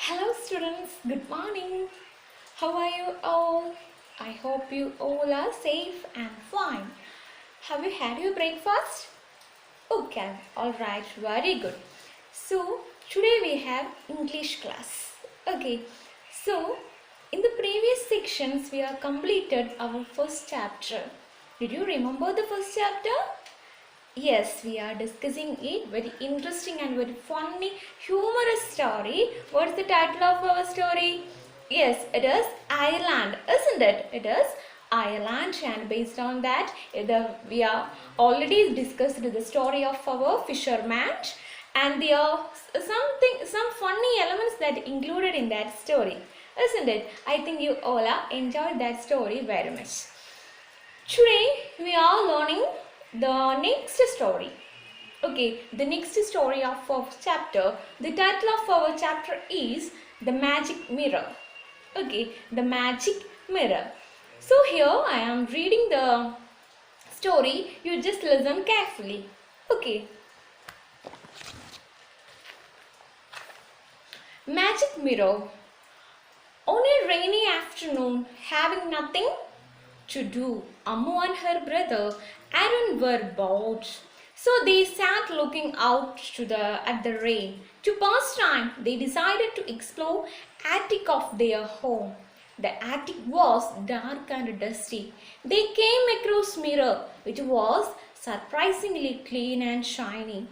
Hello students, good morning. How are you all? I hope you all are safe and fine. Have you had your breakfast? Okay, alright, very good. So, today we have English class. Okay, so in the previous sections we have completed our first chapter. Did you remember the first chapter? Yes, we are discussing a very interesting and very funny, humorous story. What's the title of our story? Yes, it is Ireland, isn't it? It is Ireland, and based on that, we are already discussed the story of our fisherman, and there are some funny elements that included in that story, isn't it? I think you all are enjoyed that story very much. Today we are learning the next story. Okay, the next story of our chapter. The title of our chapter is The Magic Mirror. Okay, the magic mirror. So here I am reading the story. You just listen carefully. Okay. Magic mirror. On a rainy afternoon, having nothing to do, Ammu and her brother Aaron were bored. So they sat looking out at the rain. To pass time, they decided to explore attic of their home. The attic was dark and dusty. They came across mirror, which was surprisingly clean and shiny.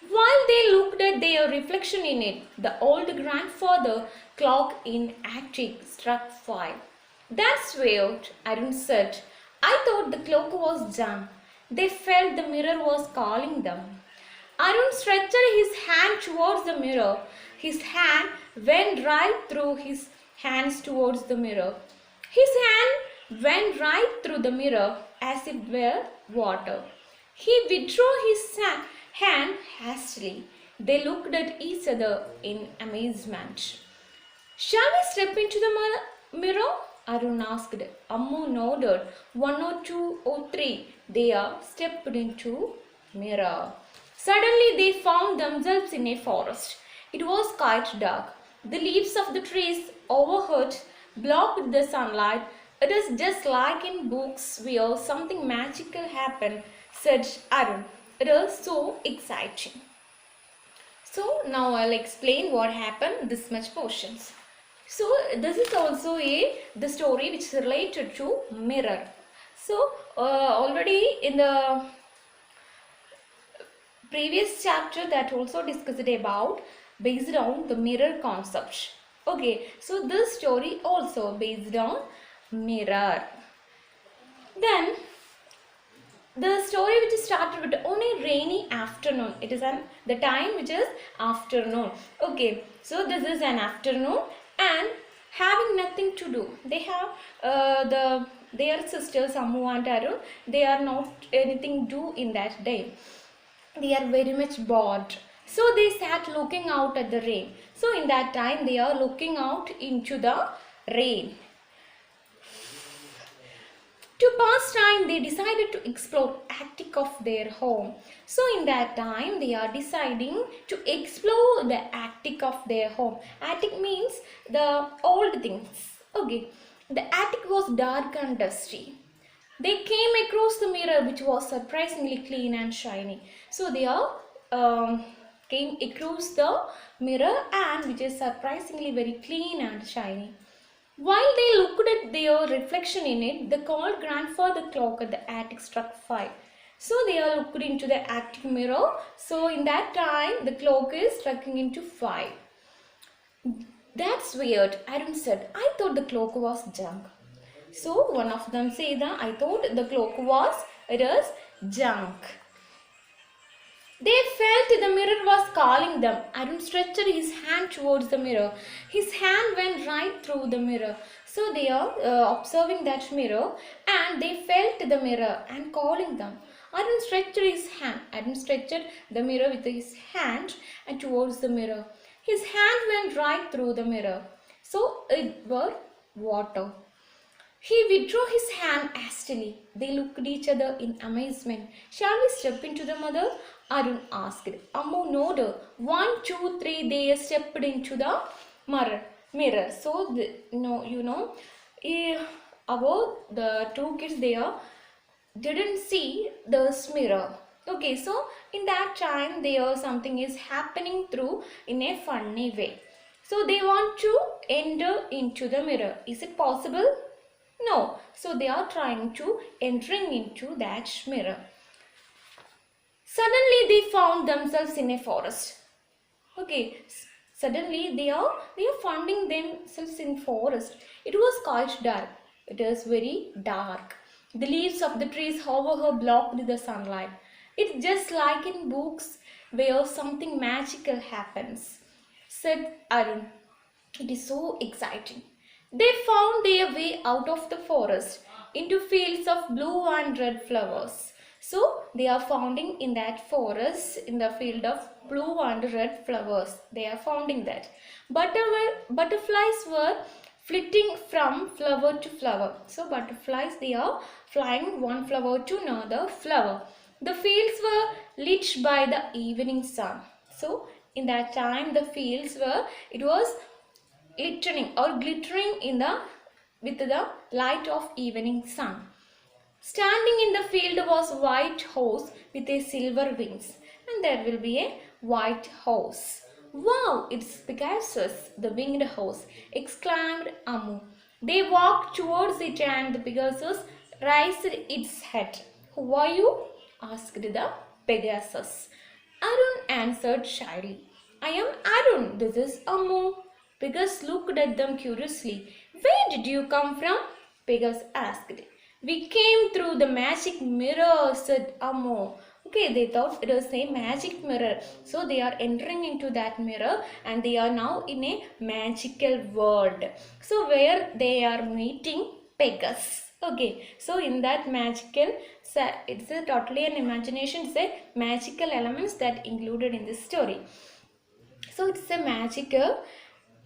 While they looked at their reflection in it, the old grandfather clock in attic struck 5. That's weird, Arun said. I thought the clock was done. They felt the mirror was calling them. Arun stretched his hand towards the mirror. His hand went right through his hands towards the mirror. His hand went right through the mirror as if it were water. He withdrew his hand hastily. They looked at each other in amazement. Shall we step into the mirror? Arun asked. Ammu nodded. 1 or 2 or 3. They stepped into mirror. Suddenly they found themselves in a forest. It was quite dark. The leaves of the trees overhead blocked the sunlight. It is just like in books where something magical happened, said Arun. It is so exciting. So now I'll explain what happened this much portions. So this is also the story which is related to mirror. So already in the previous chapter that also discussed about based on the mirror concept. Okay, so this story also based on mirror. Then the story which started with on a rainy afternoon. It is the time which is afternoon. Okay, so this is an afternoon and having nothing to do. They have their sisters Ammu and Arun. They are not anything do in that day. They are very much bored. So they sat looking out at the rain. So in that time they are looking out into the rain. To pass time, they decided to explore attic of their home. So in that time, they are deciding to explore the attic of their home. Attic means the old things. Okay. The attic was dark and dusty. They came across the mirror which was surprisingly clean and shiny. So they came across the mirror and which is surprisingly very clean and shiny. While they looked at their reflection in it, the old grandfather clock at the attic struck 5. So they are looked into the attic mirror. So in that time, the clock is striking into 5. That's weird, Arun said. I thought the clock was junk. So one of them said that I thought the clock it is junk. They felt the mirror was calling them. Arun stretched his hand towards the mirror. His hand went right through the mirror. So they are observing that mirror and they felt the mirror and calling them. Arun stretched his hand. Arun stretched the mirror with his hand and towards the mirror. His hand went right through the mirror. So it were water. He withdrew his hand hastily. They looked at each other in amazement. Shall we step into the mother? Arun asked. Ammu nodded. 1, 2, 3, they stepped into the mirror. So eh, about the two kids there didn't see this mirror. Okay, so in that time there something is happening through in a funny way. So they want to enter into the mirror. Is it possible? No. So they are trying to entering into that mirror. Suddenly they found themselves in a forest. Okay, suddenly they are finding themselves in forest. It was quite dark. It is very dark. The leaves of the trees, however, blocked the sunlight. It's just like in books where something magical happens, said Arun. It is so exciting. They found their way out of the forest into fields of blue and red flowers. So they are finding in that forest in the field of blue and red flowers. They are finding that. Butterflies were flitting from flower to flower. So butterflies, they are flying one flower to another flower. The fields were lit by the evening sun. So in that time the fields were, it was glittering in the with the light of evening sun. Standing in the field was a white horse with a silver wings, and there will be a white horse. Wow, it's Pegasus, the winged horse, exclaimed Amu. They walked towards it and the Pegasus raised its head. Who are you? Asked the Pegasus. Arun answered shyly. I am Arun, this is Amu. Pegasus looked at them curiously. Where did you come from? Pegasus asked. We came through the magic mirror, said Amu. Okay, they thought it was a magic mirror. So they are entering into that mirror and they are now in a magical world. So where they are meeting Pegasus. Okay, so in that magical, it's a totally an imagination, it's a magical elements that included in this story. So it's a magical.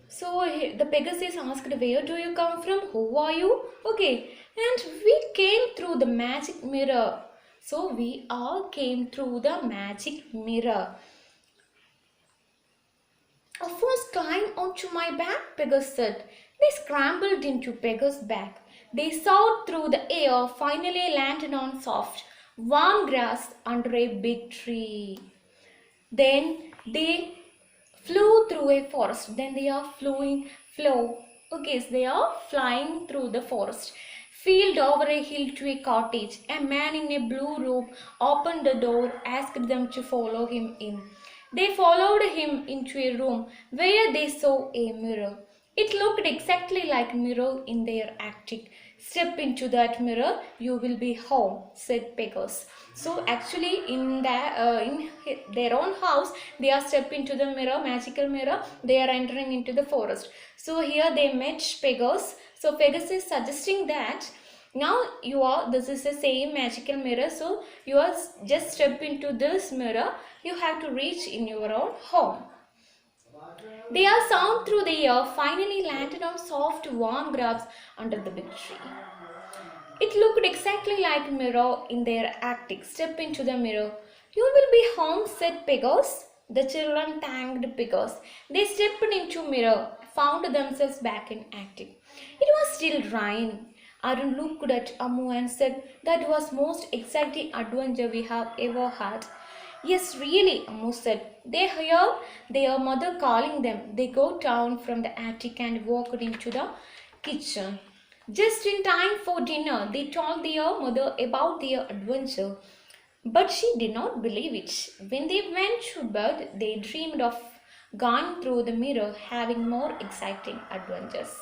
So the Pegasus asked, where do you come from? Who are you? Okay, and we came through the magic mirror. So we all came through the magic mirror. A fox climbed onto my back, Pegasus said. They scrambled into Pegasus' back. They soared through the air, finally landed on soft, warm grass under a big tree. Then they flew through a forest. Then they are okay, so they are flying through the forest. Field over a hill to a cottage. A man in a blue robe opened the door, asked them to follow him in. They followed him into a room where they saw a mirror. It looked exactly like a mirror in their attic. Step into that mirror, you will be home, said Pegasus. So actually in their own house, they are step into the mirror, magical mirror, they are entering into the forest. So here they met Pegasus. So Pegasus is suggesting that now this is the same magical mirror, so you are just step into this mirror, you have to reach in your own home. They are sound through the air, finally landed on soft warm grass under the big tree. It looked exactly like a mirror in their attic. Step into the mirror. You will be home, said Pegasus. The children thanked Pegasus. They stepped into mirror, found themselves back in attic. It was still raining. Arun looked at Amu and said, that was most exciting adventure we have ever had. Yes, really, Amu said. They heard their mother calling them. They got down from the attic and walked into the kitchen. Just in time for dinner, they told their mother about their adventure. But she did not believe it. When they went to bed, they dreamed of going through the mirror, having more exciting adventures.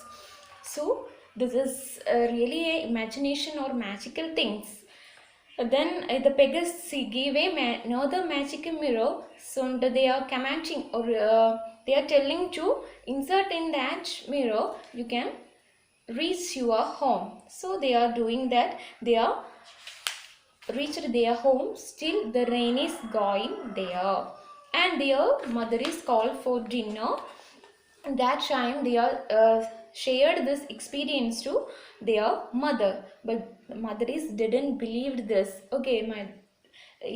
So, this is really a imagination or magical things. Then the Pegasus gave another magical mirror. So they are commanding or they are telling to insert in that mirror, you can reach your home. So they are doing that. They are reached their home. Still the rain is going there, and their mother is called for dinner. That time they are shared this experience to their mother, but the mother didn't believe this. Okay,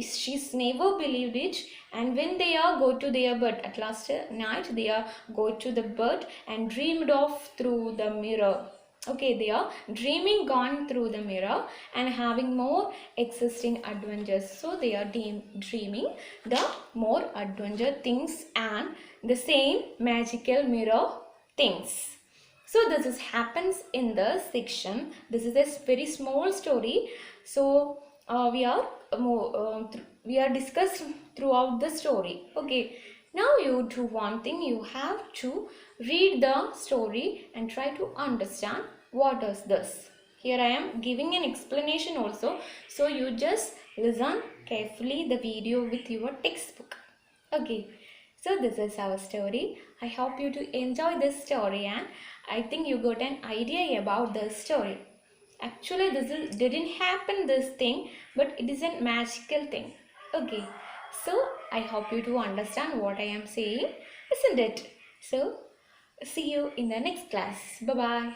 she's never believed it. And when they are go to their bed at last night, they are go to the bed and dreamed of through the mirror. Okay, they are dreaming gone through the mirror and having more existing adventures. So they are dreaming the more adventure things and the same magical mirror things. So this is happens in the section. This is a very small story. So we are discussed throughout the story. Okay. Now you do one thing. You have to read the story and try to understand what is this. Here I am giving an explanation also. So you just listen carefully the video with your textbook. Okay. So this is our story. I hope you to enjoy this story, and I think you got an idea about this story. Actually, didn't happen this thing, but it is a magical thing. Okay. So I hope you to understand what I am saying, isn't it? So see you in the next class. Bye bye.